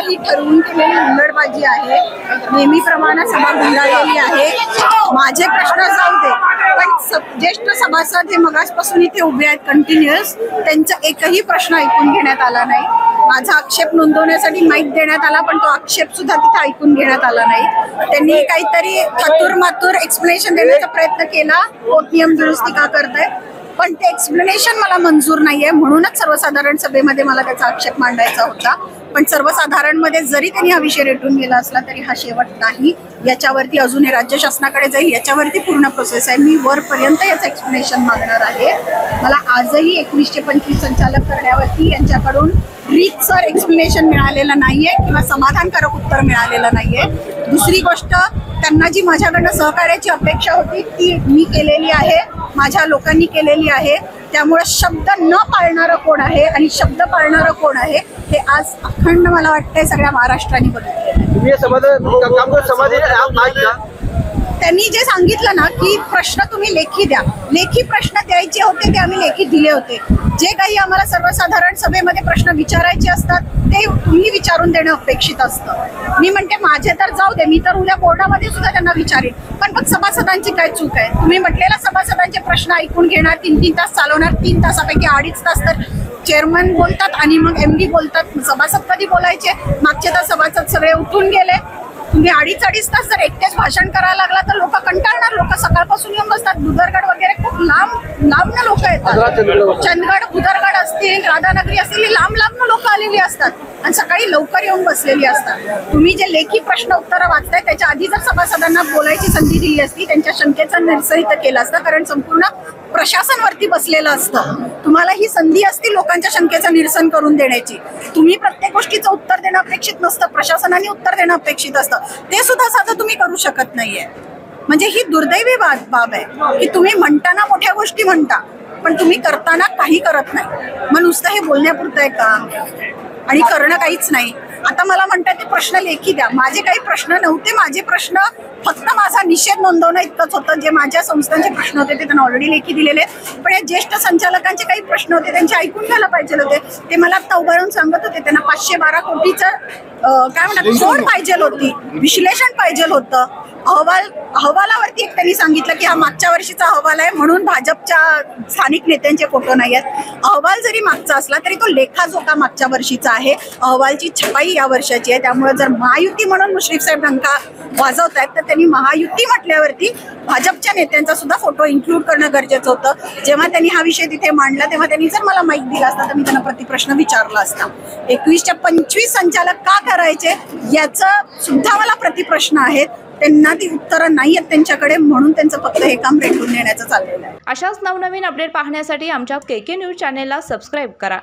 ही ठरवून केलेली हुंदडबाजी आहे. नेहमीप्रमाणे सभा गुंडाळलेली आहे. माझे प्रश्न जाऊ दे, पण ज्येष्ठ सभासद हे मगासपासून इथे उभे आहेत कंटिन्युअस, त्यांचा एकही प्रश्न ऐकून घेण्यात आला नाही. माझा आक्षेप नोंदवण्यासाठी माईक देण्यात आला, पण तो आक्षेप सुद्धा तिथे ऐकून घेण्यात आला नाही. त्यांनी काहीतरी थातूर एक्सप्लेनेशन देण्याचा प्रयत्न केला, कोर्ट नियम दुरुस्ती का करताय, पण ते एक्सप्लेनेशन मला मंजूर नाहीये. म्हणूनच सर्वसाधारण सभेमध्ये मला त्याचा आक्षेप मांडायचा होता. पण सर्वसाधारण मध्ये जरी त्यांनी हा विषय रेटून गेला असला तरी हा शेवट नाही. याच्यावरती अजून हे राज्य शासनाकडे जाईल, याच्यावरती पूर्ण प्रोसेस आहे. मी वरपर्यंत याचं एक्सप्लेनेशन मागणार आहे. मला आजही 1925 संचालक करण्यावरती यांच्याकडून रीतसर एक्सप्लेनेशन मिळालेलं नाहीये किंवा समाधानकारक उत्तर मिळालेलं नाहीये. दुसरी गोष्ट, त्यांना जी माझ्याकडनं सहकार्याची अपेक्षा होती ती मी केलेली आहे, माझ्या लोकांनी केलेली आहे. त्यामुळे शब्द न पाळणारं कोण आहे आणि शब्द पाळणारं कोण आहे हे आज अखंड मला वाटतंय सगळ्या महाराष्ट्राने बघितलेलं. त्यांनी जे सांगितलं ना की प्रश्न तुम्ही लेखी द्या, लेखी प्रश्न द्यायचे होते ते आम्ही लेखी दिले होते. जे काही आम्हाला सर्वसाधारण सभेमध्ये प्रश्न विचारायचे असतात ते तुम्ही विचारून देणं अपेक्षित असतं. मी म्हणते माझे तर जाऊ दे, मी तर उद्या बोर्डामध्ये सुद्धा त्यांना विचारेन, पण मग सभासदांची काय चूक आहे? तुम्ही म्हटलेला सभासदांचे प्रश्न ऐकून घेणार, 3-3 तास चालवणार, 3 तासापैकी 2.5 तास तर चेअरमन बोलतात आणि मग MD बोलतात. सभासद कधी बोलायचे? मागचे तर सभासद सगळे उठून गेले. तुम्ही 2.5 तास जर एकटेच भाषण करायला लागला तर लोक कंटाळणार. लोक सकाळपासून येऊन बसतात. बुदरगड वगैरे खूप लांब लोक येतात. चंदगड, बुदरगड असतील, राधानगरी असतील, लांब लोक आलेली असतात आणि सकाळी लवकर येऊन बसलेली असतात. तुम्ही जे लेखी प्रश्न उत्तर वाचताय त्याच्या आधी जर सभासदांना बोलायची संधी दिली असती, त्यांच्या शंकेचं निरसनित केलं असतं, कारण संपूर्ण प्रशासन वरती बसलेलं असतं. तुम्हाला ही संधी असती लोकांच्या शंकेचं निरसन करून देण्याची. तुम्ही प्रत्येक गोष्टीचं उत्तर देणं अपेक्षित नसतं, प्रशासनाने उत्तर देणं अपेक्षित असतं. ते सुद्धा साधं तुम्ही करू शकत नाहीये. म्हणजे ही दुर्दैवी बाब आहे की तुम्ही म्हणताना मोठ्या गोष्टी म्हणता पण तुम्ही करताना काही करत नाही. मग नुसतं हे बोलण्यापुरतं आहे का आणि करणं काहीच नाही. आता मला म्हणतात ते प्रश्न लेखी द्या. माझे काही प्रश्न नव्हते. माझे प्रश्न फक्त माझा निषेध नोंदवणं इतकंच होतं. जे माझ्या संस्थांचे प्रश्न होते ते त्यांना ऑलरेडी लेखी दिलेले. पण हे ज्येष्ठ संचालकांचे काही प्रश्न होते त्यांचे ऐकून घ्यायला पाहिजे होते. ते मला आता उभं राहून सांगत होते त्यांना 512 कोटीचं काय म्हणतात जोड पाहिजे होती, विश्लेषण पाहिजे होतं. अहवालावरती एक त्यांनी सांगितलं की हा मागच्या वर्षीचा अहवाल आहे म्हणून भाजपच्या स्थानिक नेत्यांचे फोटो नाही आहेत. अहवाल जरी मागचा असला तरी तो लेखाजोखा मागच्या वर्षीचा आहे. अहवालची छपाई या वर्षाची आहे. त्यामुळे जर महायुती म्हणून मुश्रीफ साहेब डंका वाजवत आहेत तर त्यांनी महायुती म्हटल्यावरती भाजपच्या नेत्यांचा सुद्धा फोटो इन्क्लूड करणं गरजेचं होतं. जेव्हा त्यांनी हा विषय तिथे मांडला तेव्हा त्यांनी जर मला माईक दिला असता तर मी त्यांना प्रतिप्रश्न विचारला असता. 21च्या 25 संचालक का करायचे याचं सुद्धा मला प्रतिप्रश्न आहेत. त्यांना ती उत्तरं नाही आहेत त्यांच्याकडे, म्हणून त्यांचं फक्त हे काम रेटून नेण्याचं चाललेलं आहे. अशाच नवनवीन अपडेट पाहण्यासाठी आमच्या KK न्यूज चॅनेलला सबस्क्राईब करा.